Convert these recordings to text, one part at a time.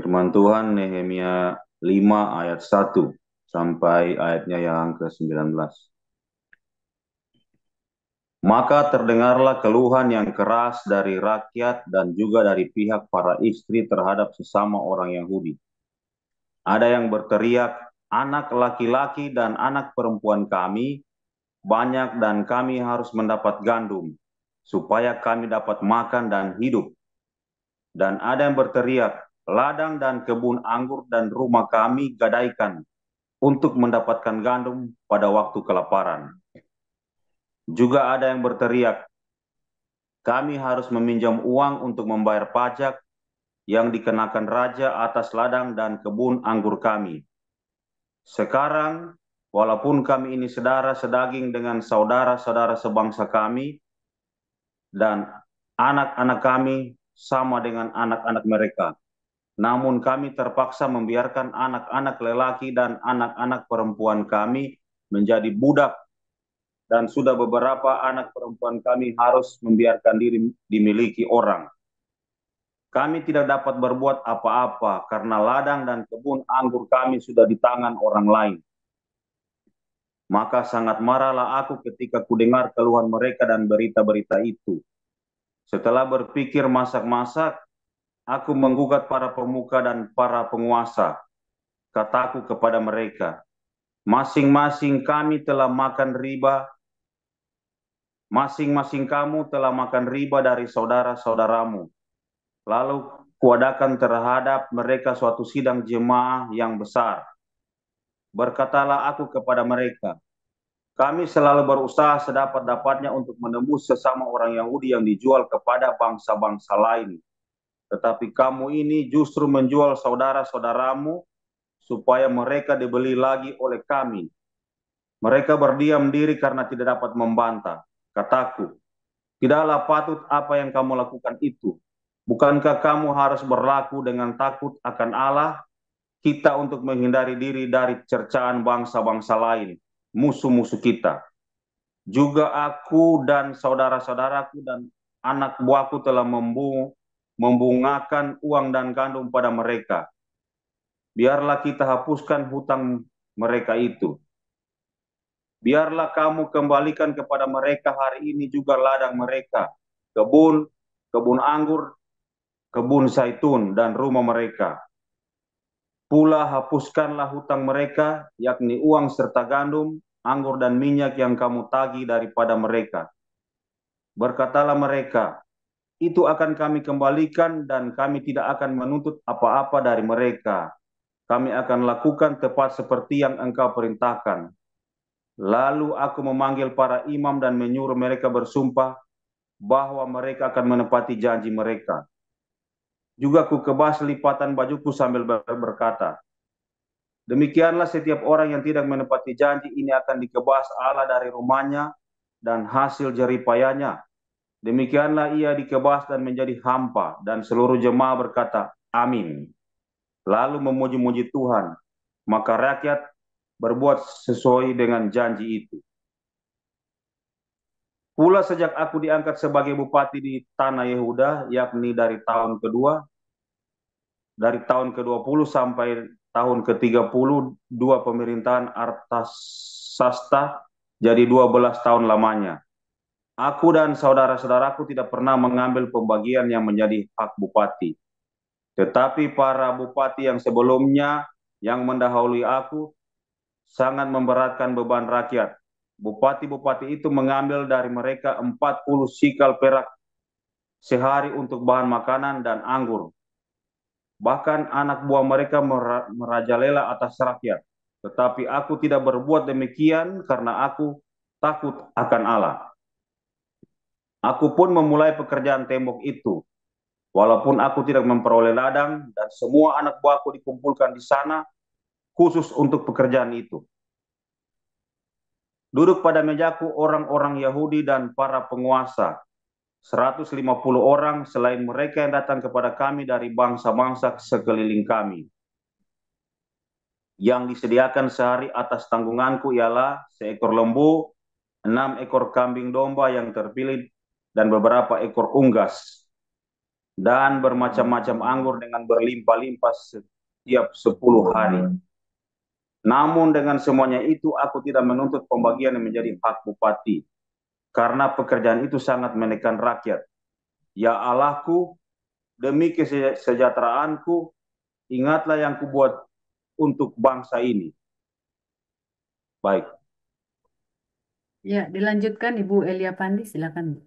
Firman Tuhan Nehemia 5 ayat 1 sampai ayatnya yang ke-19. Maka terdengarlah keluhan yang keras dari rakyat dan juga dari pihak para istri terhadap sesama orang Yahudi. Ada yang berteriak, anak laki-laki dan anak perempuan kami banyak dan kami harus mendapat gandum, supaya kami dapat makan dan hidup. Dan ada yang berteriak, ladang dan kebun anggur dan rumah kami gadaikan untuk mendapatkan gandum pada waktu kelaparan. Juga ada yang berteriak, kami harus meminjam uang untuk membayar pajak yang dikenakan raja atas ladang dan kebun anggur kami. Sekarang, walaupun kami ini saudara sedaging dengan saudara-saudara sebangsa kami, dan anak-anak kami sama dengan anak-anak mereka, namun kami terpaksa membiarkan anak-anak lelaki dan anak-anak perempuan kami menjadi budak, dan sudah beberapa anak perempuan kami harus membiarkan diri dimiliki orang. Kami tidak dapat berbuat apa-apa karena ladang dan kebun anggur kami sudah di tangan orang lain. Maka sangat marahlah aku ketika kudengar keluhan mereka dan berita-berita itu. Setelah berpikir masak-masak, aku menggugat para pemuka dan para penguasa. Kataku kepada mereka, masing-masing kami telah makan riba, masing-masing kamu telah makan riba dari saudara-saudaramu. Lalu kuadakan terhadap mereka suatu sidang jemaah yang besar. Berkatalah aku kepada mereka, kami selalu berusaha sedapat-dapatnya untuk menembus sesama orang Yahudi yang dijual kepada bangsa-bangsa lain. Tetapi kamu ini justru menjual saudara-saudaramu supaya mereka dibeli lagi oleh kami. Mereka berdiam diri karena tidak dapat membantah. Kataku, tidaklah patut apa yang kamu lakukan itu. Bukankah kamu harus berlaku dengan takut akan Allah kita untuk menghindari diri dari cercaan bangsa-bangsa lain, musuh-musuh kita. Juga aku dan saudara-saudaraku dan anak buahku telah membungakan uang dan gandum pada mereka. Biarlah kita hapuskan hutang mereka itu. Biarlah kamu kembalikan kepada mereka hari ini juga ladang mereka, kebun, kebun anggur, kebun zaitun, dan rumah mereka. Pula hapuskanlah hutang mereka, yakni uang serta gandum, anggur dan minyak yang kamu tagih daripada mereka. Berkatalah mereka, itu akan kami kembalikan dan kami tidak akan menuntut apa-apa dari mereka. Kami akan lakukan tepat seperti yang engkau perintahkan. Lalu aku memanggil para imam dan menyuruh mereka bersumpah bahwa mereka akan menepati janji mereka. Juga ku kebas lipatan bajuku sambil berkata, demikianlah setiap orang yang tidak menepati janji ini akan dikebas Allah dari rumahnya dan hasil jeripayanya. Demikianlah ia dikebas dan menjadi hampa, dan seluruh jemaah berkata, amin. Lalu memuji-muji Tuhan, maka rakyat berbuat sesuai dengan janji itu. Pula sejak aku diangkat sebagai bupati di tanah Yehuda, yakni dari tahun ke-20 sampai tahun ke-32 pemerintahan Artasasta, jadi 12 tahun lamanya. Aku dan saudara-saudaraku tidak pernah mengambil pembagian yang menjadi hak bupati. Tetapi para bupati yang sebelumnya yang mendahului aku sangat memberatkan beban rakyat. Bupati-bupati itu mengambil dari mereka 40 sikal perak sehari untuk bahan makanan dan anggur. Bahkan anak buah mereka merajalela atas rakyat. Tetapi aku tidak berbuat demikian karena aku takut akan Allah. Aku pun memulai pekerjaan tembok itu, walaupun aku tidak memperoleh ladang dan semua anak buahku dikumpulkan di sana khusus untuk pekerjaan itu. Duduk pada mejaku orang-orang Yahudi dan para penguasa, 150 orang selain mereka yang datang kepada kami dari bangsa-bangsa sekeliling kami. Yang disediakan sehari atas tanggunganku ialah seekor lembu, 6 ekor kambing domba yang terpilih, dan beberapa ekor unggas. dan bermacam-macam anggur dengan berlimpah-limpah setiap 10 hari. Namun dengan semuanya itu aku tidak menuntut pembagian yang menjadi hak bupati, karena pekerjaan itu sangat menekan rakyat. Ya Allahku, demi kesejahteraanku, ingatlah yang kubuat untuk bangsa ini. Baik. Ya, dilanjutkan Ibu Elia Pandi, silakan.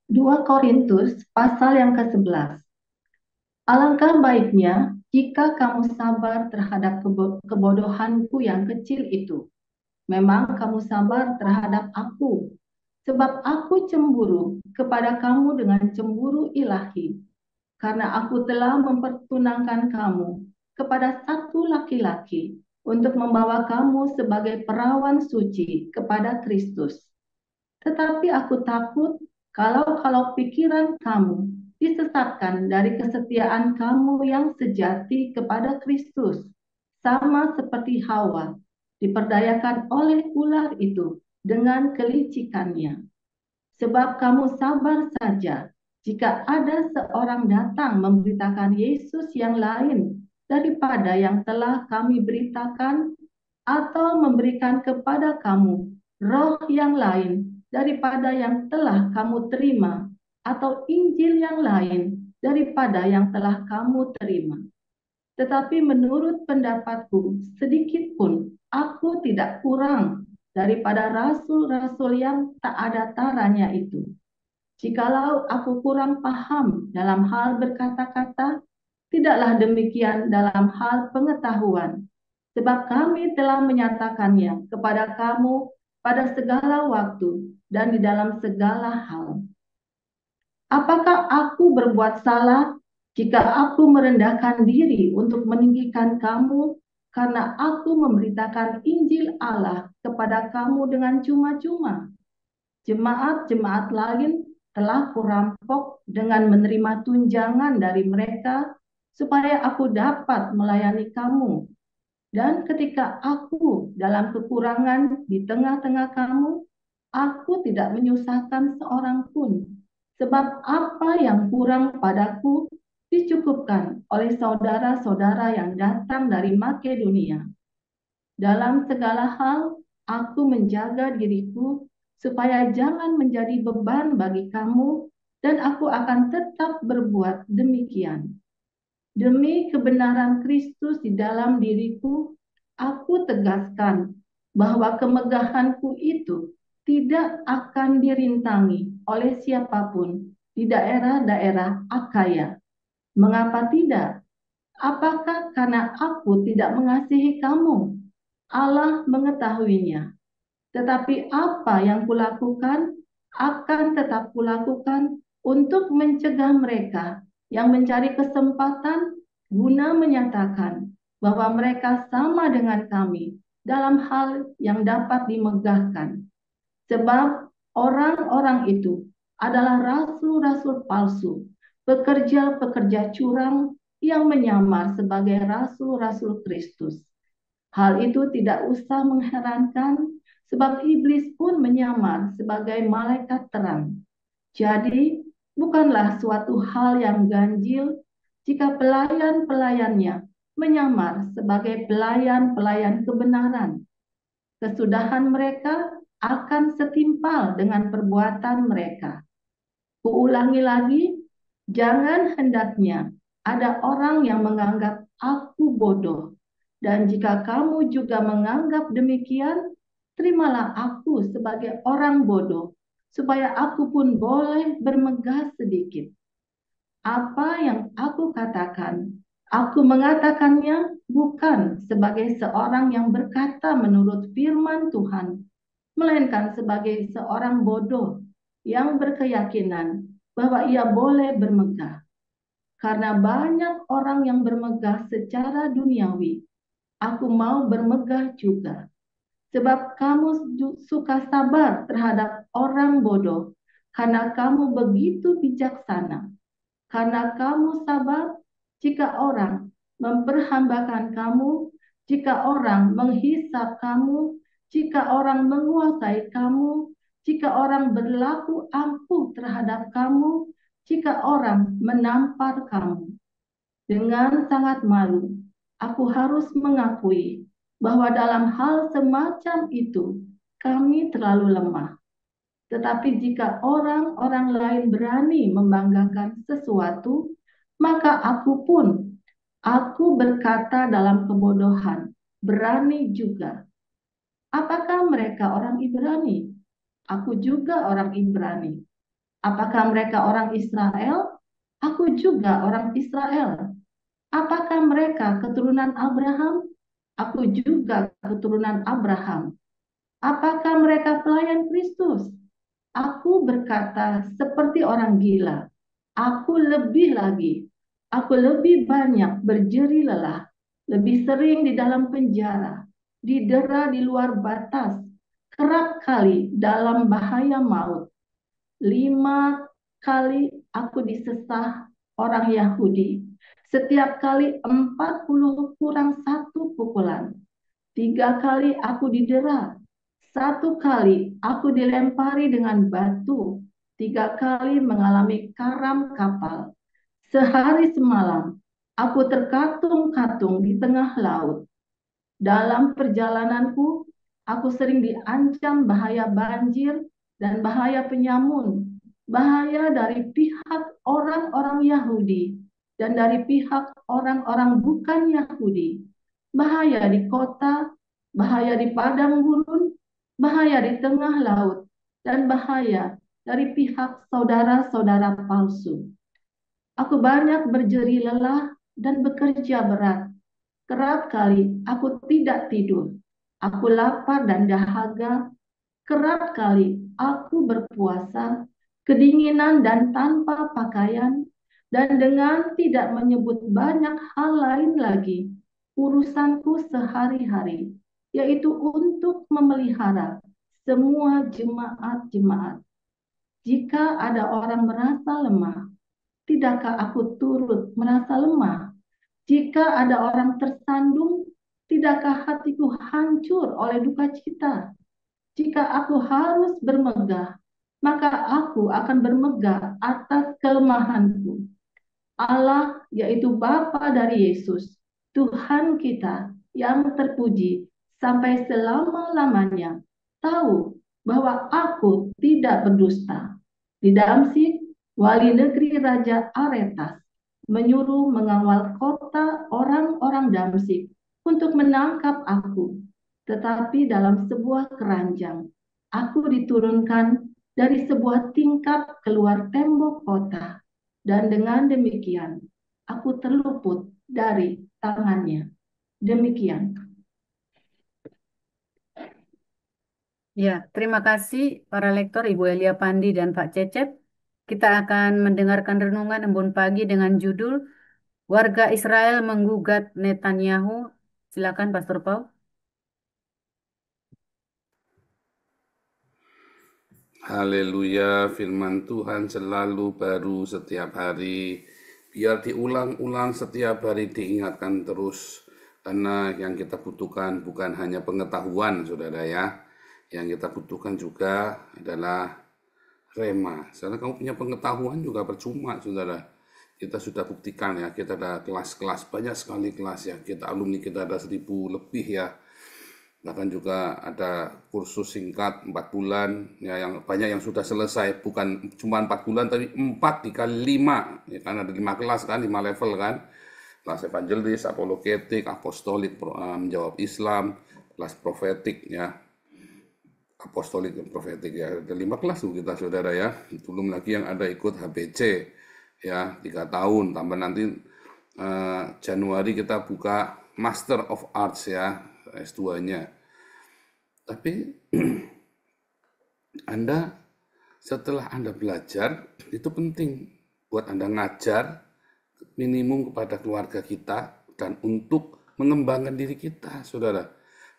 Dua Korintus pasal yang ke-11. Alangkah baiknya jika kamu sabar terhadap kebodohanku yang kecil itu. Memang kamu sabar terhadap aku, sebab aku cemburu kepada kamu dengan cemburu ilahi, karena aku telah mempertunangkan kamu kepada satu laki-laki untuk membawa kamu sebagai perawan suci kepada Kristus. Tetapi aku takut kalau pikiran kamu disesatkan dari kesetiaan kamu yang sejati kepada Kristus, sama seperti Hawa diperdayakan oleh ular itu dengan kelicikannya. Sebab kamu sabar saja jika ada seorang datang memberitakan Yesus yang lain daripada yang telah kami beritakan, atau memberikan kepada kamu roh yang lain daripada yang telah kamu terima, atau Injil yang lain daripada yang telah kamu terima. Tetapi menurut pendapatku, sedikit pun aku tidak kurang daripada rasul-rasul yang tak ada taranya itu. Jikalau aku kurang paham dalam hal berkata-kata, tidaklah demikian dalam hal pengetahuan, sebab kami telah menyatakannya kepada kamu pada segala waktu dan di dalam segala hal. Apakah aku berbuat salah jika aku merendahkan diri untuk meninggikan kamu, karena aku memberitakan Injil Allah kepada kamu dengan cuma-cuma? Jemaat-jemaat lain telah kurampok dengan menerima tunjangan dari mereka supaya aku dapat melayani kamu. Dan ketika aku dalam kekurangan di tengah-tengah kamu, aku tidak menyusahkan seorang pun, sebab apa yang kurang padaku dicukupkan oleh saudara-saudara yang datang dari Makedonia. Dalam segala hal, aku menjaga diriku supaya jangan menjadi beban bagi kamu, dan aku akan tetap berbuat demikian. Demi kebenaran Kristus di dalam diriku, aku tegaskan bahwa kemegahanku itu tidak akan dirintangi oleh siapapun di daerah-daerah Akaya. Mengapa tidak? Apakah karena aku tidak mengasihi kamu? Allah mengetahuinya. Tetapi apa yang kulakukan akan tetap kulakukan untuk mencegah mereka yang mencari kesempatan guna menyatakan bahwa mereka sama dengan kami dalam hal yang dapat dimegahkan. Sebab orang-orang itu adalah rasul-rasul palsu, pekerja-pekerja curang yang menyamar sebagai rasul-rasul Kristus. Hal itu tidak usah mengherankan, sebab iblis pun menyamar sebagai malaikat terang. Jadi, bukanlah suatu hal yang ganjil jika pelayan-pelayannya menyamar sebagai pelayan-pelayan kebenaran. Kesudahan mereka akan setimpal dengan perbuatan mereka. Kuulangi lagi, jangan hendaknya ada orang yang menganggap aku bodoh. Dan jika kamu juga menganggap demikian, terimalah aku sebagai orang bodoh, supaya aku pun boleh bermegah sedikit. Apa yang aku katakan, aku mengatakannya bukan sebagai seorang yang berkata menurut firman Tuhan, melainkan sebagai seorang bodoh yang berkeyakinan bahwa ia boleh bermegah. Karena banyak orang yang bermegah secara duniawi, aku mau bermegah juga. Sebab kamu suka sabar terhadap orang bodoh, karena kamu begitu bijaksana. Karena kamu sabar jika orang memperhambakan kamu jika orang menghisap kamu, jika orang menguasai kamu, jika orang berlaku ampuh terhadap kamu, jika orang menampar kamu. Dengan sangat malu, aku harus mengakui bahwa dalam hal semacam itu kami terlalu lemah. Tetapi jika orang-orang lain berani membanggakan sesuatu, maka aku berkata dalam kebodohan, berani juga. Apakah mereka orang Ibrani? Aku juga orang Ibrani. Apakah mereka orang Israel? Aku juga orang Israel. Apakah mereka keturunan Abraham? Aku juga keturunan Abraham. Apakah mereka pelayan Kristus? Aku berkata seperti orang gila. Aku lebih lagi. Aku lebih banyak berjeri lelah. Lebih sering di dalam penjara. Didera di luar batas. Kerap kali dalam bahaya maut. 5 kali aku disesah orang Yahudi. Setiap kali 40 kurang 1 pukulan. 3 kali aku didera. 1 kali aku dilempari dengan batu. 3 kali mengalami karam kapal. Sehari semalam aku terkatung-katung di tengah laut. Dalam perjalananku, aku sering diancam bahaya banjir dan bahaya penyamun, bahaya dari pihak orang-orang Yahudi dan dari pihak orang-orang bukan Yahudi, bahaya di kota, bahaya di padang gurun, bahaya di tengah laut, dan bahaya dari pihak saudara-saudara palsu. Aku banyak berjeri lelah dan bekerja berat. Kerap kali aku tidak tidur. Aku lapar dan dahaga. Kerap kali aku berpuasa, kedinginan dan tanpa pakaian, dan dengan tidak menyebut banyak hal lain lagi, urusanku sehari-hari, yaitu untuk memelihara semua jemaat-jemaat. Jika ada orang merasa lemah, tidakkah aku turut merasa lemah? Jika ada orang tersandung, tidakkah hatiku hancur oleh duka cita? Jika aku harus bermegah, maka aku akan bermegah atas kelemahanku. Allah, yaitu Bapa dari Yesus, Tuhan kita yang terpuji sampai selama-lamanya, tahu bahwa aku tidak berdusta. Di Damsik, wali negeri Raja Aretas menyuruh mengawal kota orang-orang Damsik untuk menangkap aku. Tetapi dalam sebuah keranjang, aku diturunkan dari sebuah tingkap keluar tembok kota. Dan dengan demikian, aku terluput dari tangannya. Demikian. Ya, terima kasih para lektor Ibu Elia Pandi dan Pak Cecep. Kita akan mendengarkan renungan embun pagi dengan judul Warga Israel menggugat Netanyahu. Silakan Pastor Paul. Haleluya, firman Tuhan selalu baru setiap hari. Biar diulang-ulang setiap hari, diingatkan terus. Karena yang kita butuhkan bukan hanya pengetahuan, saudara ya. Yang kita butuhkan juga adalah rema. Karena kamu punya pengetahuan juga percuma, saudara. Kita sudah buktikan ya, kita ada kelas-kelas, banyak sekali kelas ya. Kita alumni kita ada 1000 lebih ya. Bahkan juga ada kursus singkat 4 bulan ya, yang banyak yang sudah selesai, bukan cuma 4 bulan tapi 4 dikali 5 ya, kan ada 5 kelas kan, 5 level kan, kelas evangelis, apologetik, apostolik, menjawab Islam, kelas profetik ya, apostolik dan profetik ya, ada 5 kelas tuh kita saudara ya. Belum lagi yang ada ikut HBC ya 3 tahun, tambah nanti Januari kita buka Master of Arts ya, S2-nya. Tapi setelah Anda belajar, itu penting buat Anda ngajar minimum kepada keluarga kita dan untuk mengembangkan diri kita, saudara.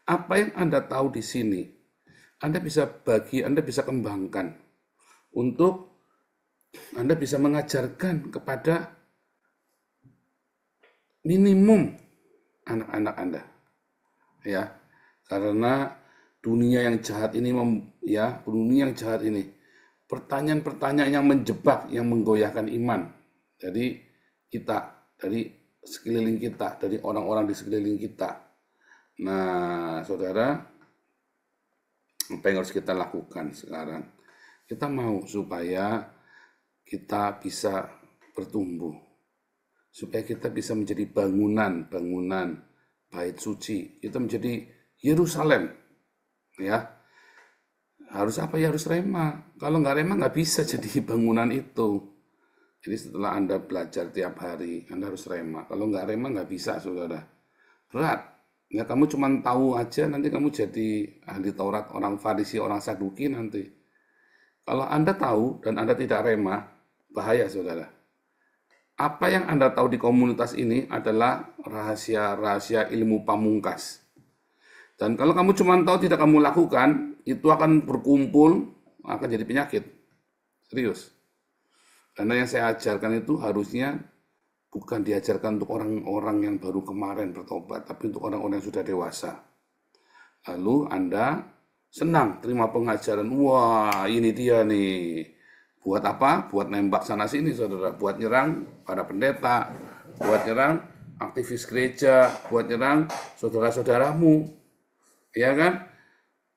Apa yang Anda tahu di sini, Anda bisa bagi, Anda bisa kembangkan untuk Anda bisa mengajarkan kepada minimum anak-anak Anda. ya. Karena dunia yang jahat ini dunia yang jahat ini pertanyaan-pertanyaan yang menjebak, yang menggoyahkan iman. Jadi dari sekeliling kita, dari orang-orang di sekeliling kita. Nah, saudara, apa yang harus kita lakukan sekarang? Kita mau supaya kita bisa bertumbuh, supaya kita bisa menjadi bangunan bait suci, kita menjadi Yerusalem, ya. Harus apa ya? Harus rema. Kalau nggak rema nggak bisa jadi bangunan itu. Jadi setelah Anda belajar tiap hari, Anda harus rema. Kalau nggak rema nggak bisa, saudara. Berat. Ya, kamu cuma tahu aja, nanti kamu jadi ahli Taurat, orang Farisi, orang Saduki nanti. Kalau Anda tahu dan Anda tidak rema, bahaya, saudara. Apa yang Anda tahu di komunitas ini adalah rahasia-rahasia ilmu pamungkas. Dan kalau kamu cuma tahu tidak kamu lakukan, itu akan berkumpul, akan jadi penyakit. Serius. Karena yang saya ajarkan itu harusnya bukan diajarkan untuk orang-orang yang baru kemarin bertobat, tapi untuk orang-orang yang sudah dewasa. Lalu Anda senang terima pengajaran, wah ini dia nih. Buat apa? Buat nembak sana-sini, saudara. Buat nyerang para pendeta, buat nyerang aktivis gereja, buat nyerang saudara-saudaramu. Ya kan?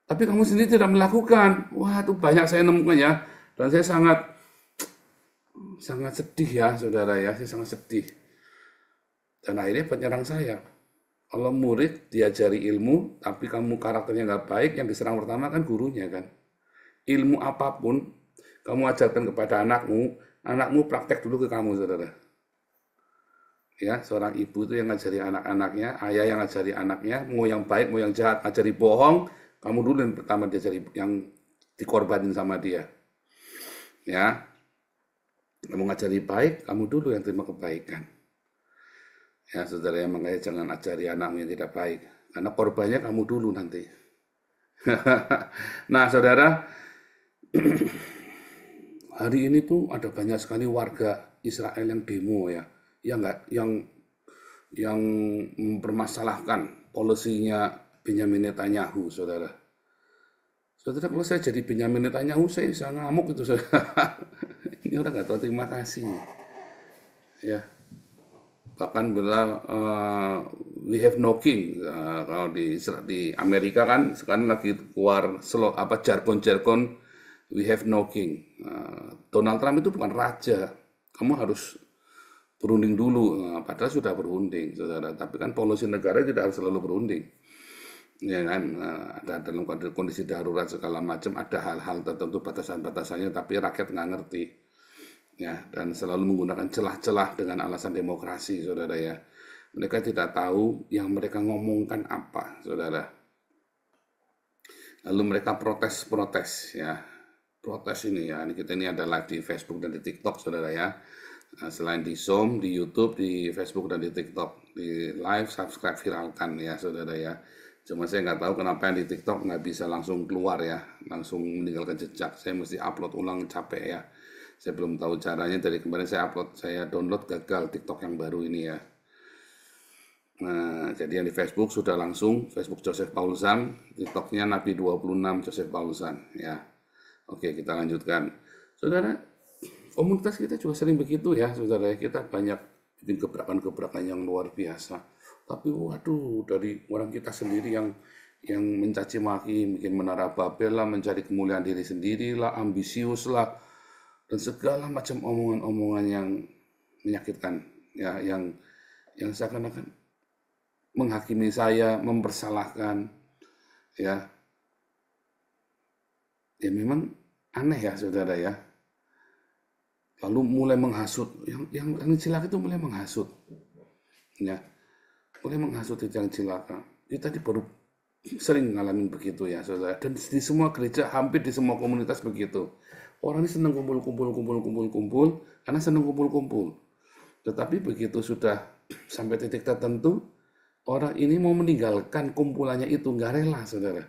Tapi kamu sendiri tidak melakukan. Wah, itu banyak saya nemukan ya. Dan saya sangat sedih ya, saudara ya. Saya sangat sedih. Dan akhirnya penyerang saya. Kalau murid diajari ilmu, tapi kamu karakternya nggak baik, yang diserang pertama kan gurunya kan. Ilmu apapun, kamu ajarkan kepada anakmu praktek dulu ke kamu, saudara. Ya, seorang ibu itu yang ngajari anak-anaknya, ayah yang ngajari anaknya, mau yang baik, mau yang jahat, ngajari bohong, kamu dulu yang pertama diajari, yang dikorbanin sama dia. Ya, kamu ngajari baik, kamu dulu yang terima kebaikan. Ya, saudara, yang makanya jangan ajari anakmu yang tidak baik, karena korbannya kamu dulu nanti. Nah, saudara, hari ini tuh ada banyak sekali warga Israel yang demo ya. Yang mempermasalahkan polisinya Benyamin Netanyahu, saudara. Saudara, kalau saya jadi Benyamin Netanyahu, saya bisa ngamuk itu, saudara. Ini orang nggak tahu terima kasih. Ya, bahkan bilang we have no king. Kalau di Amerika kan sekarang lagi keluar jargon-jargon we have no king. Donald Trump itu bukan raja. Kamu harus berunding dulu, padahal sudah berunding, saudara. Tapi kan polisi negara tidak harus selalu berunding, ya kan? Ada dalam kondisi darurat segala macam, ada hal-hal tertentu batasan-batasannya, tapi rakyat nggak ngerti, ya. Dan selalu menggunakan celah-celah dengan alasan demokrasi, saudara ya. Mereka tidak tahu yang mereka ngomongkan apa, saudara. Lalu mereka protes, ya. Protes ini ya. Kita ini ada live di Facebook dan di TikTok, saudara ya. Selain di Zoom, di YouTube, di Facebook, dan di TikTok, di live, subscribe, viralkan ya, saudara ya. Cuma saya nggak tahu kenapa yang di TikTok nggak bisa langsung keluar ya, langsung meninggalkan jejak. Saya mesti upload ulang, capek ya. Saya belum tahu caranya, dari kemarin saya download gagal TikTok yang baru ini ya. Nah, jadi yang di Facebook sudah langsung, Facebook Joseph Paulus-an, TikToknya Nabi 26 Joseph Paulus-an ya. Oke, kita lanjutkan. Saudara, komunitas kita juga sering begitu ya, saudara. Kita banyak bikin gebrakan-gebrakan yang luar biasa. Tapi waduh, dari orang kita sendiri yang mencaci maki, bikin menara Babel lah, mencari kemuliaan diri sendiri lah, ambisius lah, dan segala macam omongan-omongan yang menyakitkan, ya, yang seakan-akan menghakimi saya, mempersalahkan, ya. Ya memang aneh ya, saudara ya. Lalu mulai menghasut, yang cilaka itu mulai menghasut, ya, mulai menghasut itu yang cilaka. Kita tadi baru sering ngalamin begitu ya, saudara. Dan di semua gereja, hampir di semua komunitas begitu. Orang ini senang kumpul, karena senang kumpul. Tetapi begitu sudah sampai titik tertentu, orang ini mau meninggalkan kumpulannya itu, nggak rela, saudara.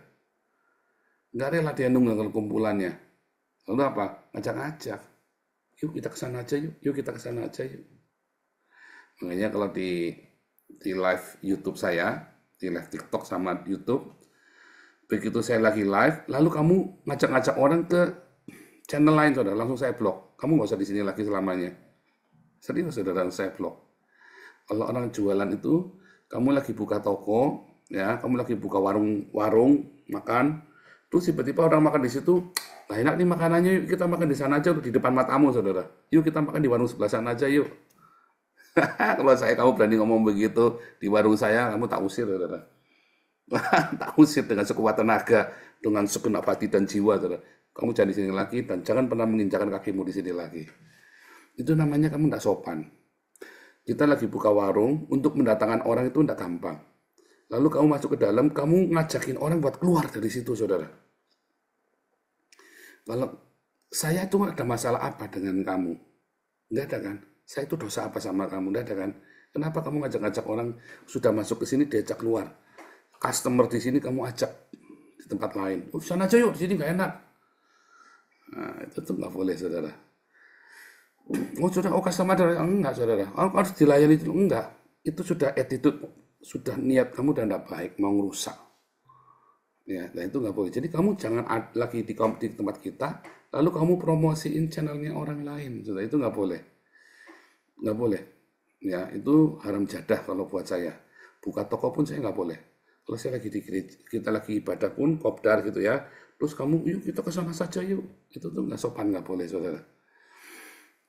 Nggak rela dia nunggu kumpulannya. Lalu apa? Ngajak-ngajak. Yuk kita kesana aja yuk kita kesana aja yuk. Makanya kalau di live YouTube saya, di live TikTok sama YouTube. Begitu saya lagi live, lalu kamu ngajak-ngajak orang ke channel lain, saudara, langsung saya blok. Kamu nggak usah di sini lagi selamanya. Serius, saudara, saya blok. Kalau orang jualan itu, kamu lagi buka toko, ya, kamu lagi buka warung makan, terus tiba-tiba orang makan di situ, nah enak nih makanannya, yuk kita makan di sana aja di depan matamu, saudara. Yuk kita makan di warung sebelah sana aja, yuk. Kalau kamu berani ngomong begitu di warung saya, kamu tak usir, saudara. Tak usir dengan sekuat tenaga, dengan segenap hati dan jiwa, saudara. Kamu jangan di sini lagi dan jangan pernah menginjakan kakimu di sini lagi. Itu namanya kamu tidak sopan. Kita lagi buka warung, untuk mendatangkan orang itu tidak gampang. Lalu kamu masuk ke dalam, kamu ngajakin orang buat keluar dari situ, saudara. Kalau saya itu ada masalah apa dengan kamu? Enggak ada kan? Saya itu dosa apa sama kamu? Enggak ada kan? Kenapa kamu ngajak-ngajak orang sudah masuk ke sini diajak keluar? Customer di sini kamu ajak di tempat lain. Oh, sana aja yuk, di sini nggak enak. Nah, itu tuh nggak boleh, saudara. Oh, sudah, oh customer enggak, saudara. Harus dilayani itu enggak. Itu sudah attitude, sudah niat kamu dan tidak baik, mau ngerusak. Ya, nah itu nggak boleh. Jadi kamu jangan lagi di tempat kita, lalu kamu promosiin channelnya orang lain, saudara. Itu nggak boleh. Nggak boleh. Ya, itu haram jadah kalau buat saya. Buka toko pun saya nggak boleh. Kalau saya lagi di gereja, kita lagi ibadah pun, kopdar gitu ya. Terus kamu, yuk kita ke sana saja yuk. Itu tuh nggak sopan, nggak boleh, saudara.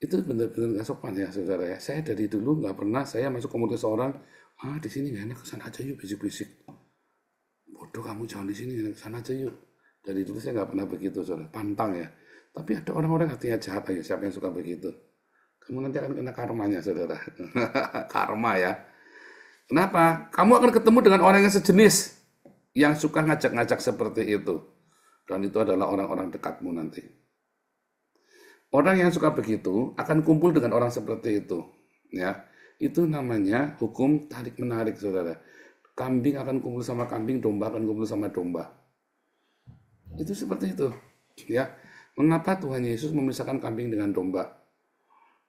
Itu benar-benar nggak sopan ya, saudara ya. Saya dari dulu nggak pernah saya masuk komunitas orang, di sini nggak enak, ke sana aja yuk, bisik-bisik. Bodoh kamu, jangan di sini, ke sana aja yuk. Dari dulu saya nggak pernah begitu, saudara. Pantang ya. Tapi ada orang-orang hatinya jahat aja, siapa yang suka begitu? Kamu nanti akan kena karmanya, saudara. Karma ya. Kenapa? Kamu akan ketemu dengan orang yang sejenis, yang suka ngajak-ngajak seperti itu. Dan itu adalah orang-orang dekatmu nanti. Orang yang suka begitu akan kumpul dengan orang seperti itu. Ya, itu namanya hukum tarik-menarik, saudara. Kambing akan kumpul sama kambing, domba akan kumpul sama domba. Itu seperti itu. Ya, mengapa Tuhan Yesus memisahkan kambing dengan domba?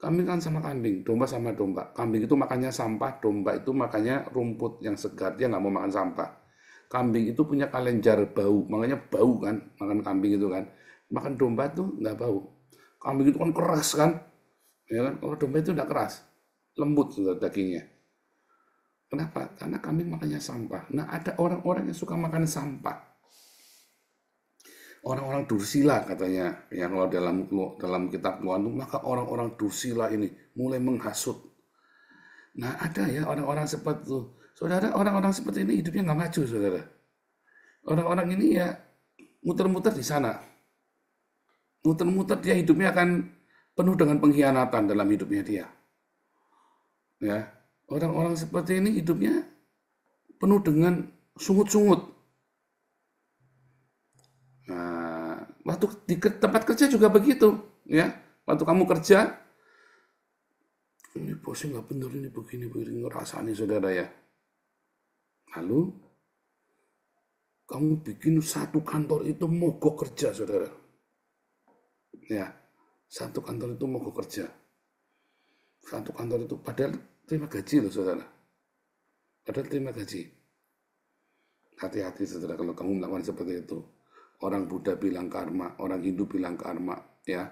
Kambing kan sama kambing, domba sama domba. Kambing itu makannya sampah, domba itu makannya rumput yang segar. Dia nggak mau makan sampah. Kambing itu punya kelenjar bau, makanya bau kan, makan kambing itu kan. Makan domba itu nggak bau. Kambing itu kan keras kan, ya kan? Kalau domba itu nggak keras, lembut sudah dagingnya. Kenapa? Karena kambing makannya sampah. Nah, ada orang-orang yang suka makan sampah. Orang-orang dursila katanya, yang kalau dalam kitab Tuhan itu, maka orang-orang dursila ini mulai menghasut. Nah, ada ya orang-orang seperti itu. Saudara, orang-orang seperti ini hidupnya nggak maju, saudara. Orang-orang ini ya muter-muter di sana. Muter-muter, dia hidupnya akan penuh dengan pengkhianatan dalam hidupnya dia. Ya, orang-orang seperti ini hidupnya penuh dengan sungut-sungut. Nah, waktu di tempat kerja juga begitu, ya. Waktu kamu kerja, ini bosnya nggak benar, ini begini ngerasani, saudara ya. Lalu kamu bikin satu kantor itu mogok kerja, saudara. Ya, satu kantor itu mogok kerja. Satu kantor itu padahal terima gaji loh, saudara. Padahal terima gaji. Hati-hati, saudara, kalau kamu melakukan seperti itu. Orang Buddha bilang karma, orang Hindu bilang karma, ya.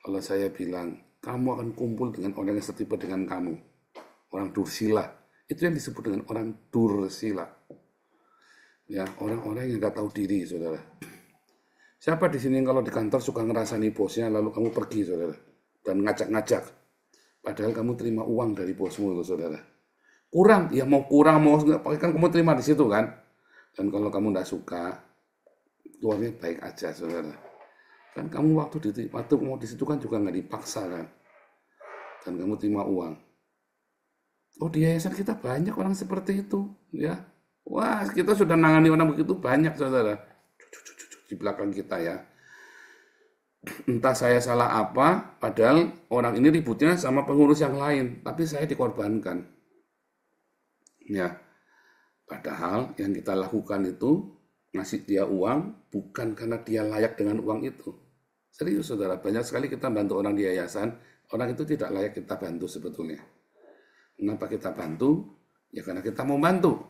Kalau saya bilang, kamu akan kumpul dengan orang yang setipe dengan kamu. Orang dursila. Itu yang disebut dengan orang dursila. Ya, orang-orang yang nggak tahu diri, saudara. Siapa di sini kalau di kantor suka ngerasani bosnya, lalu kamu pergi, saudara, dan ngajak-ngajak. Padahal kamu terima uang dari bosmu, saudara. Kurang, ya mau kurang, mau nggak, kan kamu terima di situ kan. Dan kalau kamu nggak suka, keluarnya baik aja, saudara. Kan kamu waktu mau di situ kan juga nggak dipaksa kan. Dan kamu terima uang. Oh, di yayasan kita banyak orang seperti itu, ya. Wah, kita sudah nangani orang begitu banyak, saudara. Di belakang kita ya. Entah saya salah apa, padahal orang ini ributnya sama pengurus yang lain, tapi saya dikorbankan. Ya. Padahal yang kita lakukan itu ngasih dia uang bukan karena dia layak dengan uang itu. Serius, saudara, banyak sekali kita bantu orang di yayasan, orang itu tidak layak kita bantu sebetulnya. Kenapa kita bantu? Ya karena kita mau bantu.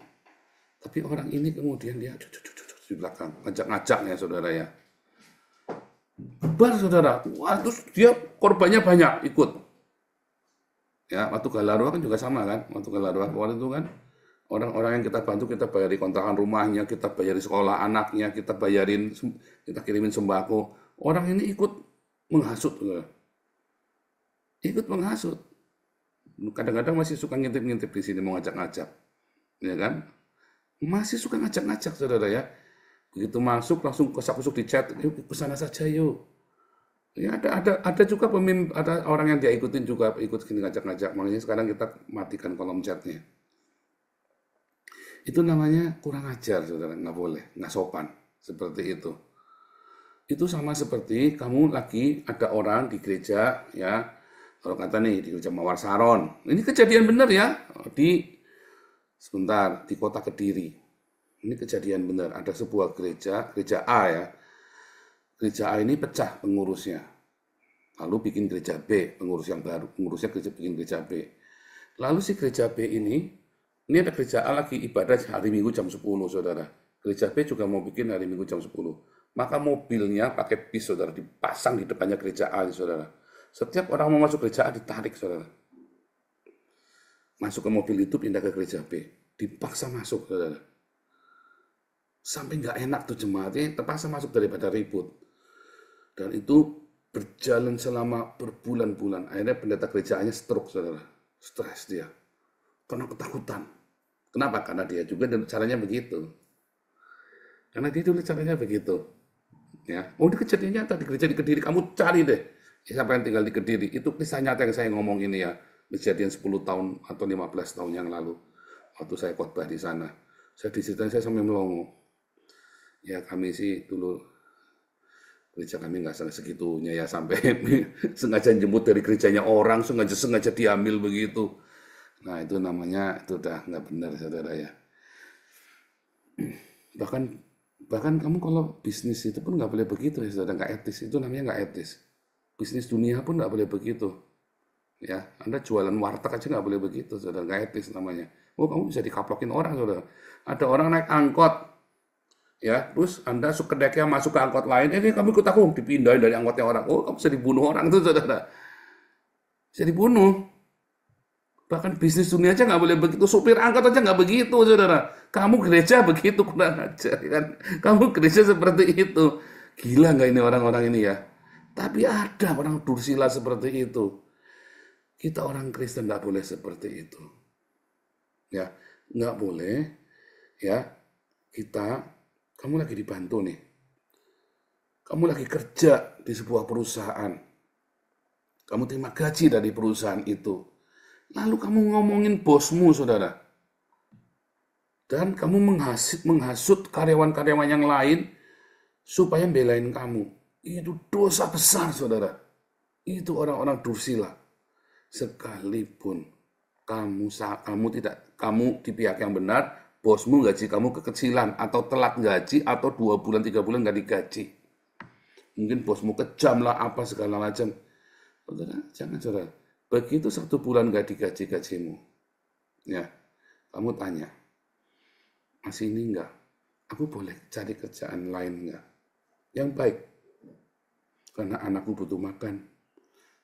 Tapi orang ini kemudian dia di belakang, ngajak-ngajak ya saudara ya. Bar saudara, wah terus dia korbannya banyak ikut. Ya, waktu Galarwa kan juga sama kan, waktu Galarwa waktu itu kan orang-orang yang kita bantu, kita bayari kontrakan rumahnya, kita bayari sekolah anaknya, kita kirimin sembako. Orang ini ikut menghasut, saudara. Ikut menghasut. Kadang-kadang masih suka ngintip-ngintip di sini mau ngajak-ngajak, ya kan? Masih suka ngajak-ngajak saudara ya. Begitu masuk langsung kosak-kusuk di chat, yuk ke sana saja yuk. Ya ada juga ada orang yang dia ikutin juga ikut gini ngajak-ngajak. Makanya sekarang kita matikan kolom chatnya. Itu namanya kurang ajar saudara, nggak boleh, nggak sopan seperti itu. Itu sama seperti kamu lagi ada orang di gereja ya. Kalau kata nih di gereja Mawar Saron, ini kejadian benar ya di kota Kediri. Ini kejadian benar. Ada sebuah gereja A ya. Gereja A ini pecah pengurusnya. Lalu bikin gereja B, pengurus yang baru. Pengurusnya bikin gereja B. Lalu si gereja B ini ada gereja A lagi ibadah hari Minggu jam 10, saudara. Gereja B juga mau bikin hari Minggu jam 10. Maka mobilnya pakai bis, saudara, dipasang di depannya gereja A, saudara. Setiap orang mau masuk gereja A ditarik, saudara. Masuk ke mobil itu pindah ke gereja B. Dipaksa masuk, saudara. Sampai nggak enak tuh jemaatnya, terpaksa masuk daripada ribut. Dan itu berjalan selama berbulan-bulan. Akhirnya pendeta gerejaannya stroke, saudara. Stres dia. Karena ketakutan. Kenapa? Karena dia juga caranya begitu. Karena dia dulu caranya begitu. Ya. Oh, ini kejadiannya nyata di gereja di Kediri. Kamu cari deh. Siapa yang tinggal di Kediri. Itu kisah nyata yang saya ngomong ini ya. Kejadian 10 tahun atau 15 tahun yang lalu. Waktu saya khotbah di sana. Saya diceritain, saya sampai melongo. Ya kami sih dulu gereja kami nggak segitunya ya, sampai sengaja jemput dari gerejanya orang, sengaja diambil begitu. Nah itu namanya itu udah nggak benar saudara ya. Bahkan kamu kalau bisnis itu pun nggak boleh begitu ya saudara, nggak etis, itu namanya nggak etis. Bisnis dunia pun nggak boleh begitu. Ya, Anda jualan warteg aja nggak boleh begitu saudara, nggak etis namanya. Oh kamu bisa dikaplokin orang saudara. Ada orang naik angkot. Ya, terus Anda sekedeknya masuk ke angkot lain, kamu ikut aku, dipindahin dari angkotnya orang. Oh, kamu bisa dibunuh orang tuh, saudara. Bisa dibunuh. Bahkan bisnis dunia aja nggak boleh begitu. Supir angkot aja nggak begitu, saudara. Kamu gereja begitu, kurang ajar kan. Kamu gereja seperti itu. Gila nggak ini orang-orang ini ya? Tapi ada orang dursila seperti itu. Kita orang Kristen nggak boleh seperti itu. Ya, nggak boleh. Ya, kamu lagi dibantu nih. Kamu lagi kerja di sebuah perusahaan. Kamu terima gaji dari perusahaan itu. Lalu kamu ngomongin bosmu, saudara. Dan kamu menghasut karyawan-karyawan yang lain supaya belain kamu. Itu dosa besar, saudara. Itu orang-orang dursila. Sekalipun kamu di pihak yang benar, bosmu gaji kamu kekecilan, atau telat gaji, atau 2 bulan, 3 bulan nggak digaji. Mungkin bosmu kejam lah, apa segala macam. Saudara, jangan saudara. Begitu 1 bulan nggak digaji gajimu, ya, kamu tanya, masih ini nggak? Aku boleh cari kerjaan lain nggak? Yang baik, karena anakku butuh makan.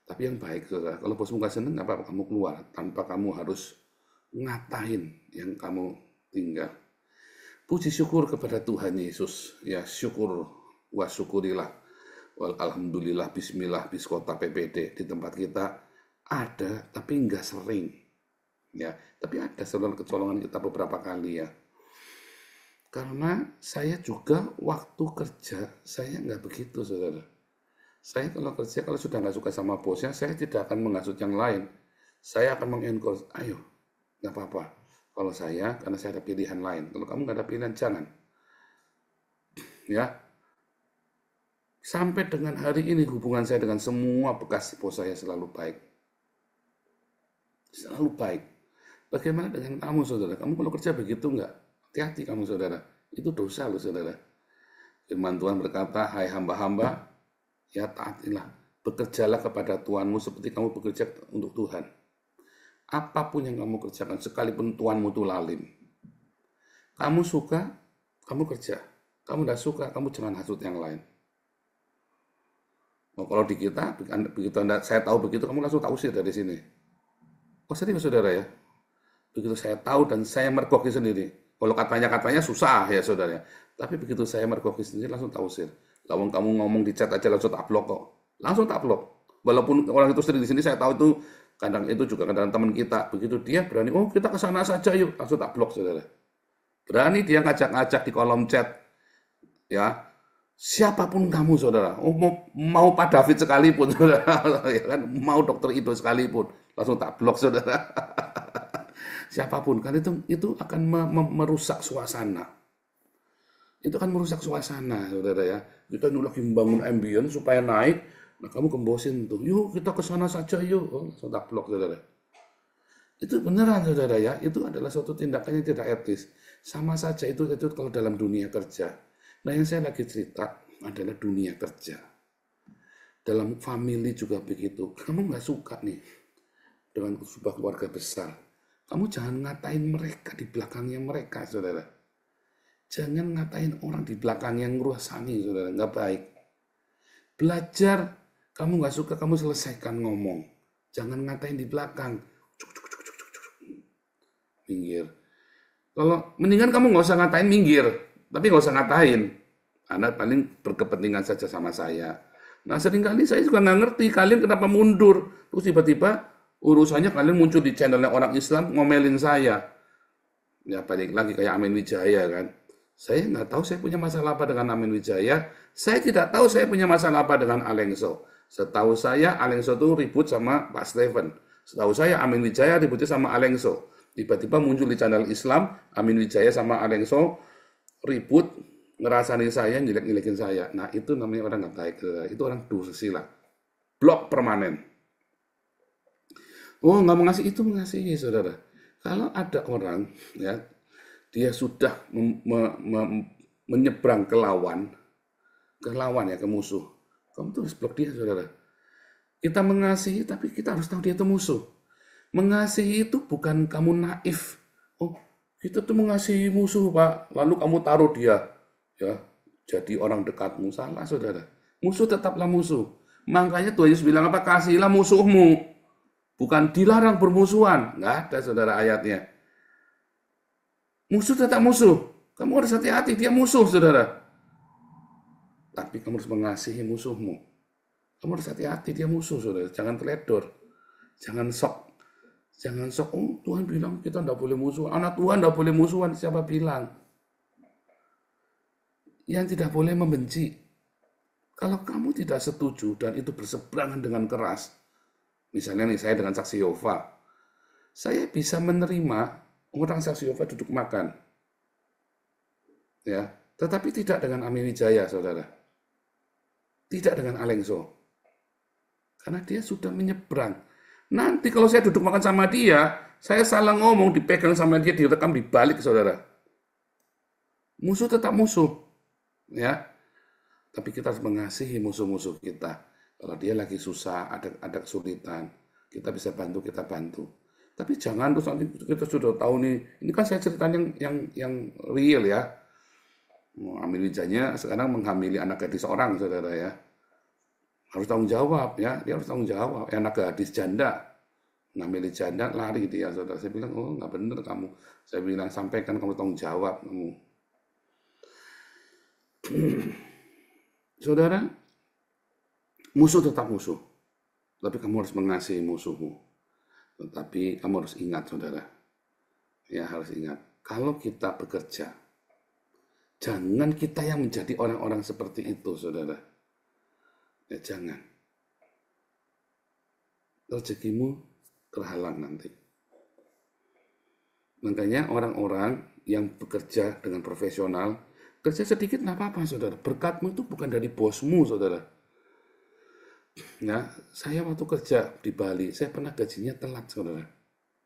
Tapi yang baik, saudara. Kalau bosmu nggak seneng, nggak apa-apa, kamu keluar tanpa kamu harus ngatain yang kamu tinggal. Puji syukur kepada Tuhan Yesus. Ya, syukur wa syukurilah. Wal alhamdulillah bismillah biskota PPD di tempat kita ada, tapi enggak sering. Ya, tapi ada saudara kecolongan kita beberapa kali ya. Karena saya juga waktu kerja saya enggak begitu, saudara. Saya kalau kerja, kalau sudah nggak suka sama bosnya, saya tidak akan menghasut yang lain. Saya akan mengencourage, ayo, nggak apa-apa. Kalau saya, karena saya ada pilihan lain. Kalau kamu nggak ada pilihan, jangan. Ya. Sampai dengan hari ini hubungan saya dengan semua bekas bos saya selalu baik. Selalu baik. Bagaimana dengan kamu, saudara? Kamu kalau kerja begitu nggak? Hati-hati kamu, saudara. Itu dosa loh, saudara. Firman Tuhan berkata, hai hamba-hamba, ya taatilah. Bekerjalah kepada Tuhanmu seperti kamu bekerja untuk Tuhan. Apapun yang kamu kerjakan, sekalipun tuanmu itu lalim. Kamu suka, kamu kerja. Kamu tidak suka, kamu jangan hasut yang lain. Oh, kalau di kita, begitu saya tahu begitu, kamu langsung tak usir dari sini. Oh serius saudara ya? Begitu saya tahu dan saya mergoki sendiri. Kalau katanya susah ya saudara. Tapi begitu saya mergoki sendiri langsung tak usir. Lawan kamu ngomong di chat aja langsung tak blok kok. Langsung tak blok. Walaupun orang itu sering di sini saya tahu itu kadang itu juga kadang teman kita. Begitu dia berani, oh kita ke sana saja yuk, langsung tak blok saudara. Berani dia ngajak-ngajak di kolom chat. Ya, siapapun kamu saudara, oh, mau Pak David sekalipun saudara, ya kan, mau dokter itu sekalipun, langsung tak blok saudara. Siapapun kan itu akan merusak suasana. Itu akan merusak suasana saudara ya. Kita lagi membangun ambience supaya naik, nah kamu kembosin tuh, yuk kita ke sana saja yuk, oh, langsung tak blok saudara. Itu beneran saudara ya, itu adalah suatu tindakan yang tidak etis. Sama saja itu kalau dalam dunia kerja. Nah yang saya lagi cerita adalah dunia kerja. Dalam family juga begitu. Kamu nggak suka nih dengan sebuah keluarga besar. Kamu jangan ngatain mereka di belakangnya mereka, saudara. Jangan ngatain orang di belakang yang ngeruasani, saudara. Nggak baik. Belajar, kamu nggak suka, kamu selesaikan ngomong. Jangan ngatain di belakang. Minggir. Kalau mendingan kamu nggak usah ngatain, minggir. Tapi nggak usah ngatain. Anda paling berkepentingan saja sama saya. Nah seringkali saya juga nggak ngerti kalian kenapa mundur. Terus tiba-tiba urusannya kalian muncul di channelnya orang Islam ngomelin saya. Ya balik lagi kayak Amin Wijaya kan. Saya nggak tahu saya punya masalah apa dengan Amin Wijaya. Saya tidak tahu saya punya masalah apa dengan Alengso. Setahu saya Alengso itu ribut sama Pak Stephen. Setahu saya Amin Wijaya ributnya sama Alengso. Tiba-tiba muncul di channel Islam Amin Wijaya sama Alengso ribut. Ngerasani saya, nyelek-nyelekin saya. Nah, itu namanya orang nggak baik. Itu orang durhaka. Blok permanen. Oh, nggak mengasihi itu mengasihi, saudara. Kalau ada orang, ya, dia sudah menyeberang ke lawan ya, ke musuh. Kamu tuh harus blok dia, saudara. Kita mengasihi, tapi kita harus tahu dia itu musuh. Mengasihi itu bukan kamu naif. Oh, kita tuh mengasihi musuh, Pak. Lalu kamu taruh dia. Ya, jadi orang dekatmu. Salah saudara. Musuh tetaplah musuh. Makanya Tuhan Yesus bilang apa? Kasihilah musuhmu. Bukan dilarang bermusuhan. Nggak ada saudara ayatnya. Musuh tetap musuh. Kamu harus hati-hati. Dia musuh saudara. Tapi kamu harus mengasihi musuhmu. Kamu harus hati-hati. Dia musuh saudara. Jangan teledor. Jangan sok. Jangan sok. Oh Tuhan bilang kita nggak boleh musuhan. Anak Tuhan nggak boleh musuhan. Siapa bilang? Yang tidak boleh membenci. Kalau kamu tidak setuju dan itu berseberangan dengan keras, misalnya nih saya dengan saksi Yehova, saya bisa menerima orang saksi Yehova duduk makan, ya, tetapi tidak dengan Amin Wijaya, saudara, tidak dengan Alengso, karena dia sudah menyeberang. Nanti kalau saya duduk makan sama dia, saya salah ngomong, dipegang sama dia, direkam dibalik, saudara. Musuh tetap musuh. Ya, tapi kita harus mengasihi musuh-musuh kita. Kalau dia lagi susah, ada kesulitan, kita bisa bantu, kita bantu. Tapi jangan terus nanti kita sudah tahu nih, ini kan saya cerita yang real ya. Amin Wijaya sekarang menghamili anak gadis seorang, saudara ya. Harus tanggung jawab ya, dia harus tanggung jawab. Anak gadis janda, ngambil janda lari dia, saudara. Saya bilang, oh nggak bener kamu. Saya bilang sampaikan kamu tanggung jawab kamu. Saudara, musuh tetap musuh, tapi kamu harus mengasihi musuhmu. Tetapi kamu harus ingat, saudara, ya harus ingat, kalau kita bekerja, jangan kita yang menjadi orang-orang seperti itu, saudara. Ya jangan. Rezekimu terhalang nanti. Makanya orang-orang yang bekerja dengan profesional, kerja sedikit nggak apa-apa, saudara. Berkatmu itu bukan dari bosmu, saudara. Ya, saya waktu kerja di Bali, saya pernah gajinya telat, saudara.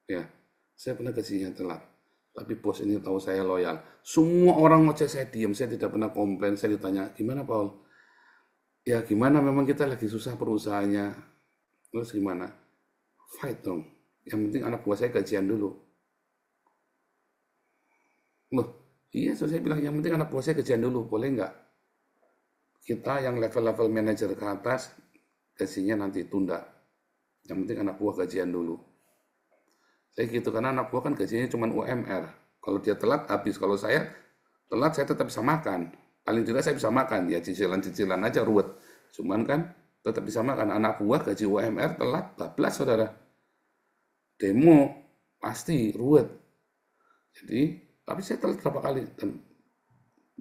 Ya, saya pernah gajinya telat. Tapi bos ini tahu saya loyal. Semua orang ngoceh saya diam, saya tidak pernah komplain. Saya ditanya, gimana Paul? Ya gimana, memang kita lagi susah perusahaannya. Terus gimana? Fight dong. Yang penting anak buah saya gajian dulu. Loh, Iya, so saya bilang yang penting anak buah saya gajian dulu, boleh nggak? Kita yang level-level manajer ke atas, gajinya nanti tunda. Yang penting anak buah gajian dulu. Saya gitu, karena anak buah kan gajinya cuma UMR. Kalau dia telat, habis. Kalau saya telat, saya tetap bisa makan. Paling tidak saya bisa makan, ya cicilan-cicilan aja ruwet. Cuman kan tetap bisa makan. Anak buah gaji UMR telat, bablas saudara. Demo, pasti ruwet. Jadi, tapi saya telat berapa kali. Dan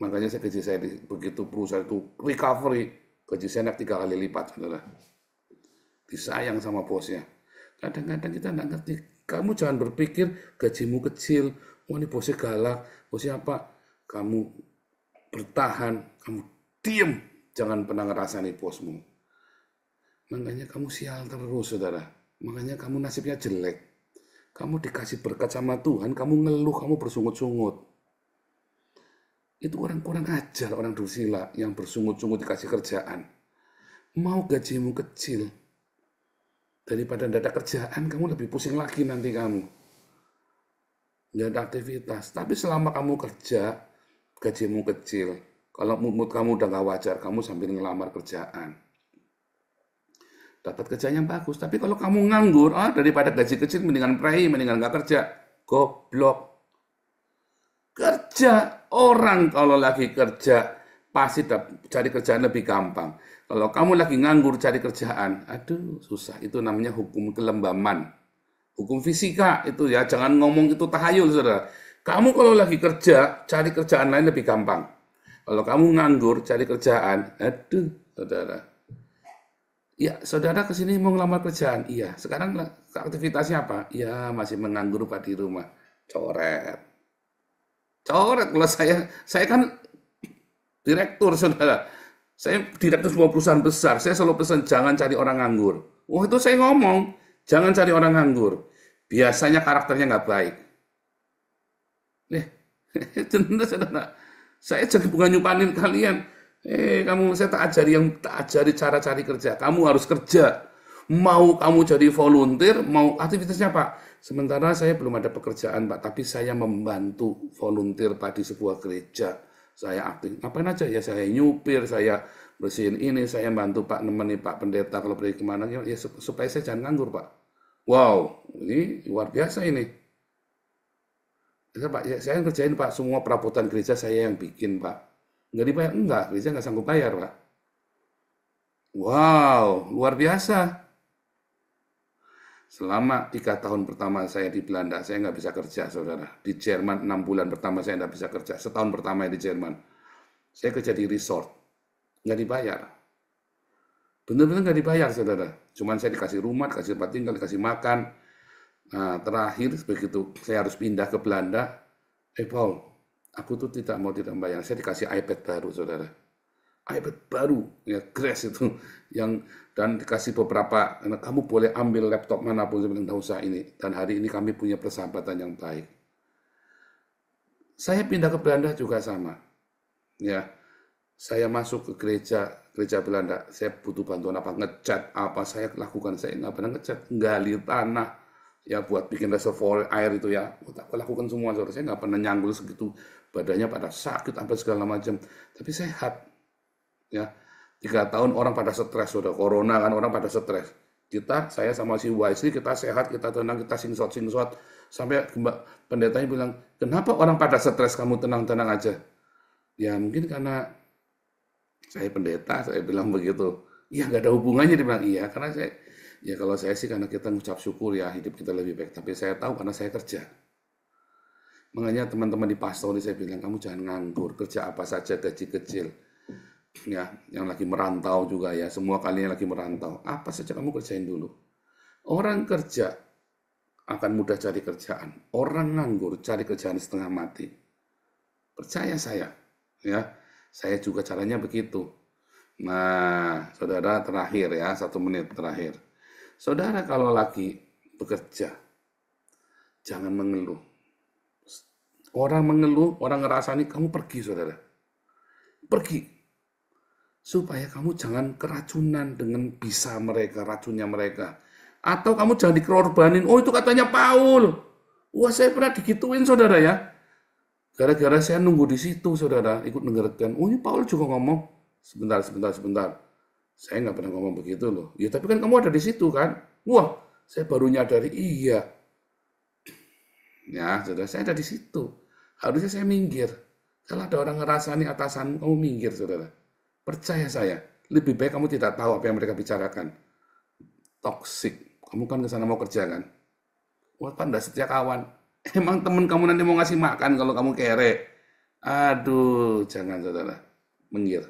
makanya saya gaji saya begitu perusahaan itu recovery, gaji saya naik 3 kali lipat, saudara. Disayang sama bosnya. Kadang-kadang kita nggak ngerti. Kamu jangan berpikir gajimu kecil, oh ini bosnya galak, bosnya apa. Kamu bertahan, kamu diem, jangan pernah ngerasani bosmu. Makanya kamu sial terus, saudara. Makanya kamu nasibnya jelek. Kamu dikasih berkat sama Tuhan, kamu ngeluh, kamu bersungut-sungut. Itu orang kurang ajar, orang dursila yang bersungut-sungut dikasih kerjaan. Mau gajimu kecil, daripada tidak ada kerjaan, kamu lebih pusing lagi nanti kamu. Nggak ada aktivitas. Tapi selama kamu kerja, gajimu kecil. Kalau mood kamu udah nggak wajar, kamu sambil ngelamar kerjaan. Dapat kerjaan yang bagus. Tapi kalau kamu nganggur, daripada gaji kecil, mendingan prei, mendingan nggak kerja. Goblok. Kerja. Orang kalau lagi kerja, pasti cari kerjaan lebih gampang. Kalau kamu lagi nganggur cari kerjaan, aduh susah. Itu namanya hukum kelembaman. Hukum fisika itu ya, jangan ngomong itu tahayul, saudara. Kamu kalau lagi kerja, cari kerjaan lain lebih gampang. Kalau kamu nganggur cari kerjaan, aduh, saudara. Ya, saudara kesini mau ngelamar kerjaan. Iya, sekarang aktivitasnya apa? Ya, masih menganggur Pak di rumah. Coret. Coret, kalau saya kan direktur, saudara. Saya direktur sebuah perusahaan besar. Saya selalu pesan, jangan cari orang nganggur. Wah, itu saya ngomong, jangan cari orang nganggur. Biasanya karakternya nggak baik. Saudara. Saya jadi bukan nyumpanin kalian. Saya tak ajari cara cari kerja. Kamu harus kerja. Mau kamu jadi volunteer, mau aktivitasnya Pak. Sementara saya belum ada pekerjaan Pak, tapi saya membantu volunteer Pak di sebuah gereja. Saya aktif. Ngapain aja ya? Saya nyupir, saya bersihin ini, saya bantu Pak nemeni Pak pendeta kalau pergi kemana ya supaya saya jangan nganggur Pak. Wow, ini luar biasa ini. Ya, Pak, ya, saya kerjain Pak, semua perabotan gereja saya yang bikin Pak. Nggak dibayar? Enggak, gereja nggak sanggup bayar Pak. Wow, luar biasa. Selama 3 tahun pertama saya di Belanda, saya nggak bisa kerja, saudara. Di Jerman 6 bulan pertama saya nggak bisa kerja. Setahun pertama di Jerman, saya kerja di resort, nggak dibayar. Bener-bener nggak dibayar, saudara. Cuman saya dikasih rumah, dikasih tempat tinggal, dikasih makan. Nah, terakhir begitu saya harus pindah ke Belanda. Paul, aku tuh tidak mau tidak membayar. Saya dikasih iPad baru, saudara. iPad baru, ya Grace itu, dan dikasih beberapa, kamu boleh ambil laptop manapun, saya bilang, nggak usah ini. Dan hari ini kami punya persahabatan yang baik. Saya pindah ke Belanda juga sama, ya. Saya masuk ke gereja Belanda, saya butuh bantuan apa, ngecat apa, saya lakukan. Saya nggak pernah ngecat, gali tanah, ya buat bikin reservoir air itu ya, aku lakukan semua, saudara. Saya nggak pernah nyanggul segitu, badannya pada sakit, sampai segala macam, tapi sehat. Ya, 3 tahun orang pada stres, sudah corona kan, orang pada stres. Saya sama si Wisely, kita sehat, kita tenang, kita singsot, sampai pendetanya bilang, kenapa orang pada stres, kamu tenang-tenang aja? Ya mungkin karena saya pendeta, saya bilang begitu. Iya, nggak ada hubungannya, dia bilang iya, karena kalau saya sih karena kita ngucap syukur ya, hidup kita lebih baik. Tapi saya tahu karena saya kerja. Makanya teman-teman di pastori saya bilang, kamu jangan nganggur, kerja apa saja, gaji kecil. Ya, yang lagi merantau juga ya, semua kalian lagi merantau, apa saja kamu kerjain dulu. Orang kerja akan mudah cari kerjaan, orang nganggur cari kerjaan setengah mati. Percaya saya, ya, saya juga caranya begitu. Nah, saudara terakhir ya, 1 menit terakhir. Saudara kalau lagi bekerja, jangan mengeluh. Orang mengeluh, orang ngerasani, kamu pergi saudara. Pergi. Supaya kamu jangan keracunan dengan bisa mereka, racunnya mereka. Atau kamu jangan dikorbanin, oh itu katanya Paul. Wah saya pernah digituin saudara ya. Gara-gara saya nunggu di situ, saudara, ikut dengarkan. Oh, ini Paul juga ngomong. Sebentar. Saya nggak pernah ngomong begitu loh. Ya, tapi kan kamu ada di situ kan? Wah, saya baru nyadari, iya. Ya, saudara, saya ada di situ. Harusnya saya minggir. Kalau ada orang ngerasani atasanmu, kamu minggir, saudara. Percaya saya, lebih baik kamu tidak tahu apa yang mereka bicarakan. Toxic. Kamu kan ke sana mau kerja kan? Wah, kan setia kawan. Emang temen kamu nanti mau ngasih makan kalau kamu kere? Aduh, jangan saudara. Minggir.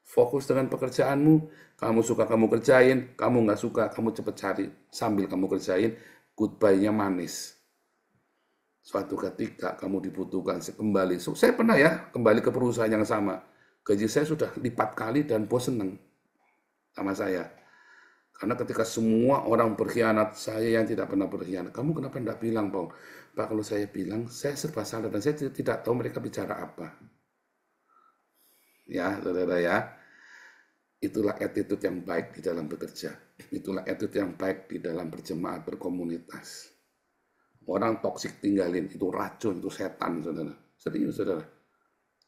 Fokus dengan pekerjaanmu. Kamu suka kamu kerjain, kamu nggak suka kamu cepet cari. Sambil kamu kerjain, goodbye-nya manis. Suatu ketika kamu dibutuhkan kembali. Saya pernah ya kembali ke perusahaan yang sama. Gaji saya sudah lipat kali dan bos seneng sama saya. Karena ketika semua orang berkhianat, saya yang tidak pernah berkhianat. Kamu kenapa tidak bilang, Paul? Pak, kalau saya bilang, saya serba salah dan saya tidak tahu mereka bicara apa. Ya, saudara ya. Itulah attitude yang baik di dalam bekerja. Itulah attitude yang baik di dalam berjemaat, berkomunitas. Orang toksik tinggalin, itu racun, itu setan, saudara. Serius, saudara.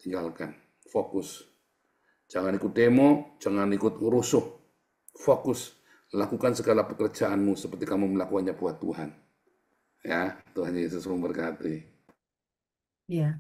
Tinggalkan, fokus. Jangan ikut demo, jangan ikut rusuh. Fokus. Lakukan segala pekerjaanmu seperti kamu melakukannya buat Tuhan. Ya, Tuhan Yesus memberkati. Ya,